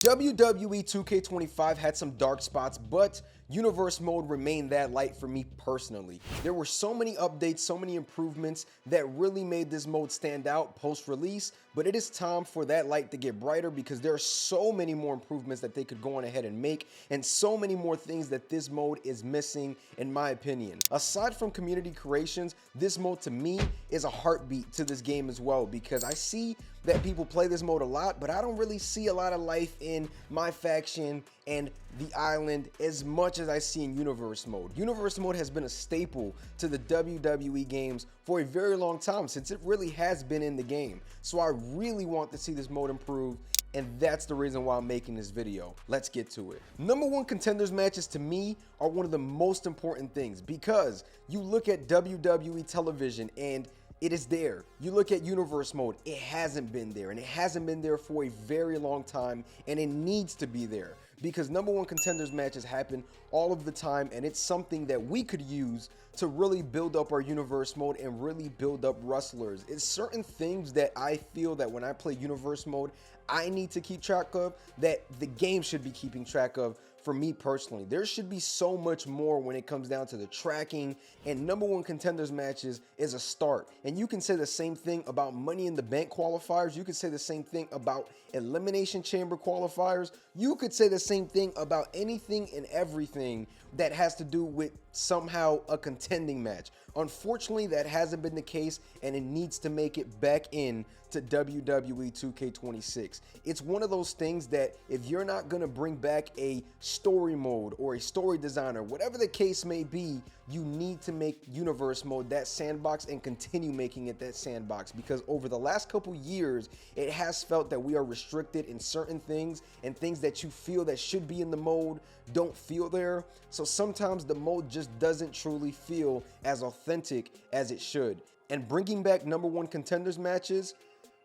WWE 2K25 had some dark spots, but Universe Mode remained that light for me personally. There were so many updates, so many improvements that really made this mode stand out post-release, but it is time for that light to get brighter because there are so many more improvements that they could go on ahead and make, and so many more things that this mode is missing, in my opinion. Aside from community creations, this mode to me is a heartbeat to this game as well, because I see that people play this mode a lot, but I don't really see a lot of life in my faction and the island as much as I see in Universe Mode. Universe Mode has been a staple to the WWE games for a very long time, since it really has been in the game. So I really want to see this mode improve, and that's the reason why I'm making this video. Let's get to it. Number one contenders matches to me are one of the most important things, because you look at WWE television and it is there. You look at Universe Mode, it hasn't been there, and it hasn't been there for a very long time, and it needs to be there because number one contenders matches happen all of the time, and it's something that we could use to really build up our Universe Mode and really build up wrestlers. It's certain things that I feel that when I play Universe Mode, I need to keep track of, that the game should be keeping track of. For me personally, there should be so much more when it comes down to the tracking, and number one contenders matches is a start. And you can say the same thing about Money in the Bank qualifiers. You could say the same thing about Elimination Chamber qualifiers. You could say the same thing about anything and everything that has to do with somehow a contending match. Unfortunately, that hasn't been the case, and it needs to make it back in to WWE 2K26. It's one of those things that if you're not going to bring back a story mode or a story designer, whatever the case may be, you need to make Universe Mode that sandbox and continue making it that sandbox, because over the last couple years, it has felt that we are restricted in certain things, and things that you feel that should be in the mode don't feel there. So sometimes the mode just doesn't truly feel as authentic as it should. And bringing back number one contenders matches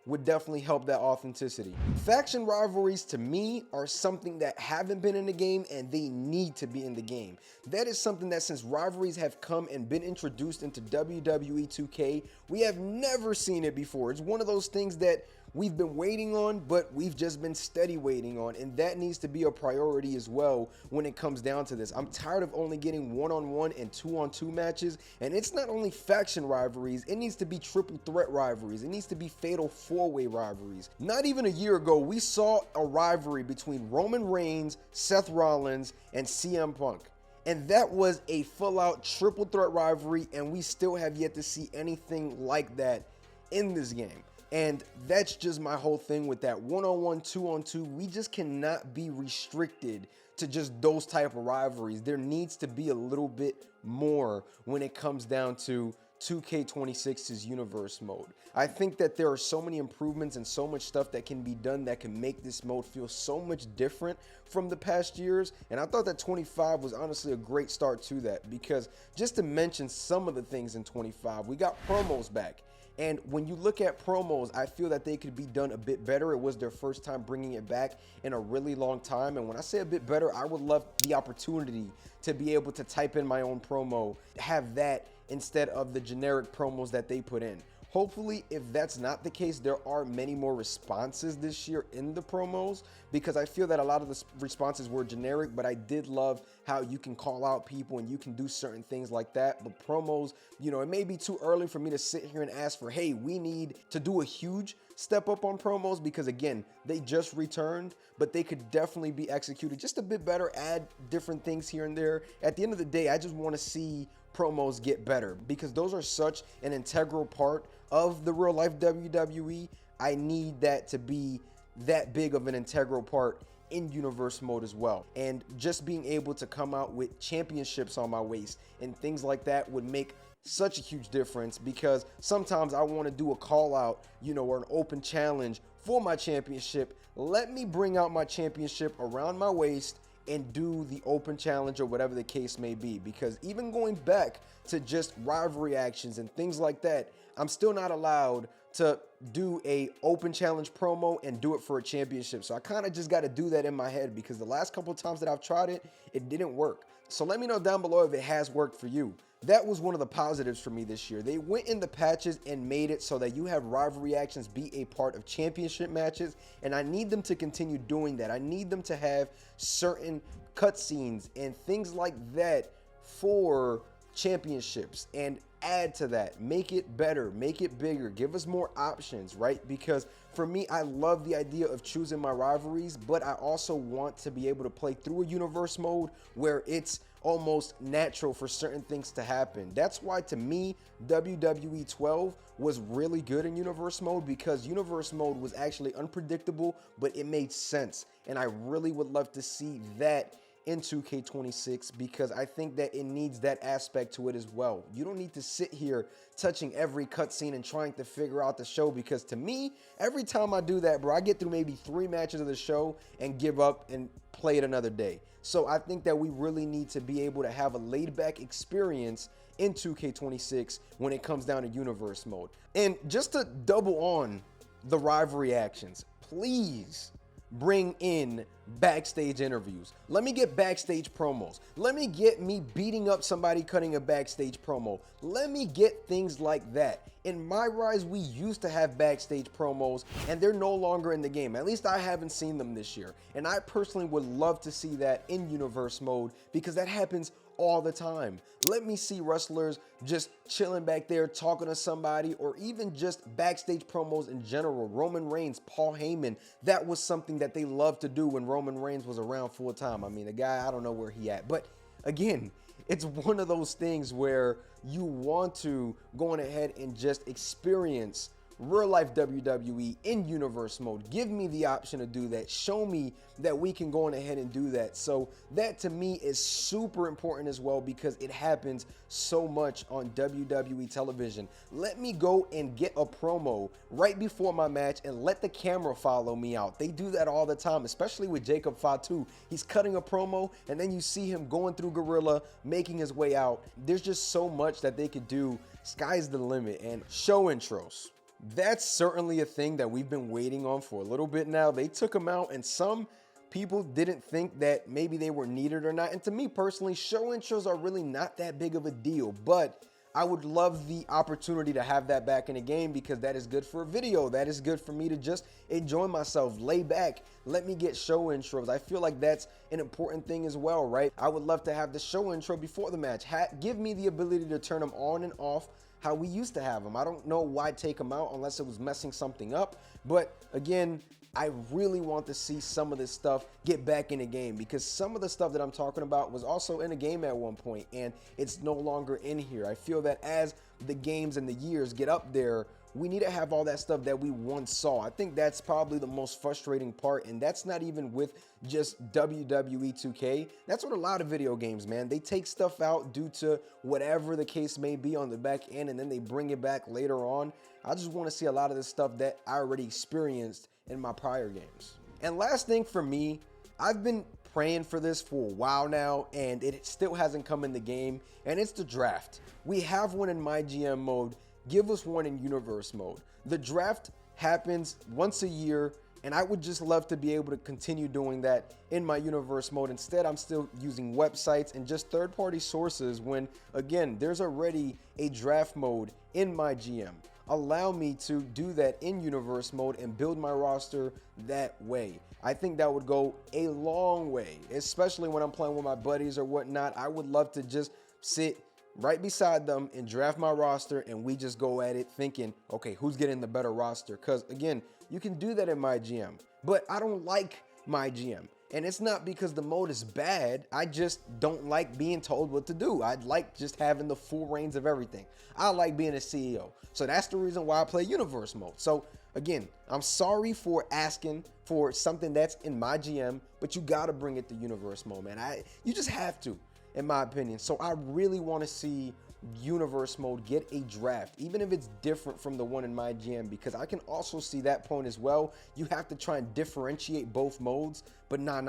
would definitely help that authenticity. Faction rivalries to me are something that haven't been in the game, and they need to be in the game. That is something that since rivalries have come and been introduced into WWE 2K, we have never seen it before. It's one of those things that we've been waiting on, but we've just been steady waiting on, and that needs to be a priority as well when it comes down to this. I'm tired of only getting one-on-one and two-on-two matches, and it's not only faction rivalries, it needs to be triple threat rivalries. It needs to be fatal four-way rivalries. Not even a year ago, we saw a rivalry between Roman Reigns, Seth Rollins, and CM Punk. And that was a full-out triple threat rivalry, and we still have yet to see anything like that in this game. And that's just my whole thing with that one-on-one, two-on-two. We just cannot be restricted to just those type of rivalries. There needs to be a little bit more when it comes down to 2K26's Universe Mode. I think that there are so many improvements and so much stuff that can be done that can make this mode feel so much different from the past years, and I thought that 25 was honestly a great start to that, because just to mention some of the things in 25, we got promos back. And when you look at promos, I feel that they could be done a bit better. It was their first time bringing it back in a really long time. And when I say a bit better, I would love the opportunity to be able to type in my own promo, have that instead of the generic promos that they put in. Hopefully, if that's not the case, there are many more responses this year in the promos, because I feel that a lot of the responses were generic, but I did love how you can call out people and you can do certain things like that. But promos, you know, it may be too early for me to sit here and ask for, hey, we need to do a huge step up on promos, because again, they just returned, but they could definitely be executed just a bit better, add different things here and there. At the end of the day, I just want to see promos get better, because those are such an integral part of the real life WWE. I need that to be that big of an integral part in Universe Mode as well. And just being able to come out with championships on my waist and things like that would make such a huge difference, because sometimes I want to do a call out, you know, or an open challenge for my championship. Let me bring out my championship around my waist and do the open challenge or whatever the case may be, because even going back to just rivalry actions and things like that, I'm still not allowed to do a open challenge promo and do it for a championship. So I kind of just got to do that in my head, because the last couple of times that I've tried it, it didn't work. So let me know down below if it has worked for you. that was one of the positives for me this year. They went in the patches and made it so that you have rivalry actions be a part of championship matches, and I need them to continue doing that. I need them to have certain cutscenes and things like that for championships and add to that, make it better, make it bigger, give us more options, right? Because for me, I love the idea of choosing my rivalries, but I also want to be able to play through a universe mode where it's almost natural for certain things to happen. That's why, to me, WWE 12 was really good in universe mode, because universe mode was actually unpredictable, but it made sense. And I really would love to see that in 2K26, because I think that it needs that aspect to it as well. You don't need to sit here touching every cutscene and trying to figure out the show, because to me, every time I do that, bro, I get through maybe 3 matches of the show and give up and play it another day. So I think that we really need to be able to have a laid-back experience in 2K26 when it comes down to universe mode. And just to double on the rivalry actions, please bring in backstage interviews. Let me get backstage promos. Let me get me beating up somebody cutting a backstage promo. Let me get things like that. In My Rise, we used to have backstage promos, and they're no longer in the game. At least I haven't seen them this year. And I personally would love to see that in universe mode, because that happens all the time. Let me see wrestlers just chilling back there talking to somebody, or even just backstage promos in general. Roman Reigns, Paul Heyman, that was something that they loved to do when Roman Reigns was around full time. I mean, the guy, I don't know where he at, but again, it's one of those things where you want to go on ahead and just experience real life WWE in universe mode. Give me the option to do that. Show me that we can go on ahead and do that. So that to me is super important as well, because it happens so much on WWE television. Let me go and get a promo right before my match and let the camera follow me out. They do that all the time, especially with Jacob Fatu. He's cutting a promo and then you see him going through Gorilla, making his way out. There's just so much that they could do. Sky's the limit. And show intros, that's certainly a thing that we've been waiting on for a little bit now. They took them out, and some people didn't think that maybe they were needed or not. And to me personally, show intros are really not that big of a deal, but I would love the opportunity to have that back in the game, because that is good for a video. That is good for me to just enjoy myself, lay back, let me get show intros. I feel like that's an important thing as well, right? I would love to have the show intro before the match. Give me the ability to turn them on and off how we used to have them. I don't know why take them out unless it was messing something up. But again, I really want to see some of this stuff get back in the game, because some of the stuff that I'm talking about was also in the game at one point, and it's no longer in here. I feel that as the games and the years get up there, we need to have all that stuff that we once saw. I think that's probably the most frustrating part, and that's not even with just WWE 2K. That's what a lot of video games, man. They take stuff out due to whatever the case may be on the back end, and then they bring it back later on. I just want to see a lot of this stuff that I already experienced in my prior games. And last thing for me, I've been praying for this for a while now, and it still hasn't come in the game, and it's the draft. We have one in my GM mode. Give us one in universe mode. The draft happens once a year, and I would just love to be able to continue doing that in my universe mode. Instead, I'm still using websites and just third-party sources when, again, there's already a draft mode in my GM. Allow me to do that in universe mode and build my roster that way. I think that would go a long way, especially when I'm playing with my buddies or whatnot. I would love to just sit right beside them and draft my roster, and we just go at it thinking, okay, who's getting the better roster? Because again, you can do that in my GM, but I don't like my GM. And it's not because the mode is bad. I just don't like being told what to do. I like just having the full reins of everything. I like being a CEO. So that's the reason why I play universe mode. So again, I'm sorry for asking for something that's in my GM, but you got to bring it to universe mode, man. You just have to, in my opinion. So I really want to see universe mode get a draft, even if it's different from the one in my GM, because I can also see that point as well. You have to try and differentiate both modes, but nah.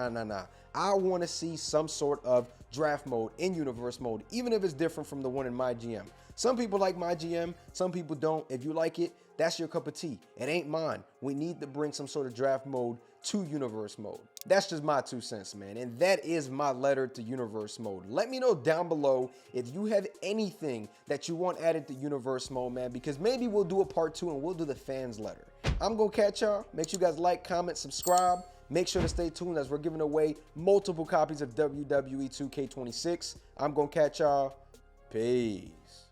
I want to see some sort of draft mode in universe mode, even if it's different from the one in my GM. Some people like my GM, some people don't. If you like it, that's your cup of tea. It ain't mine. We need to bring some sort of draft mode to Universe Mode. That's just my 2 cents, man. And that is my letter to Universe Mode. Let me know down below if you have anything that you want added to Universe Mode, man, because maybe we'll do a part 2 and we'll do the fans letter. I'm gonna catch y'all. Make sure you guys like, comment, subscribe. Make sure to stay tuned as we're giving away multiple copies of WWE 2K26. I'm gonna catch y'all. Peace.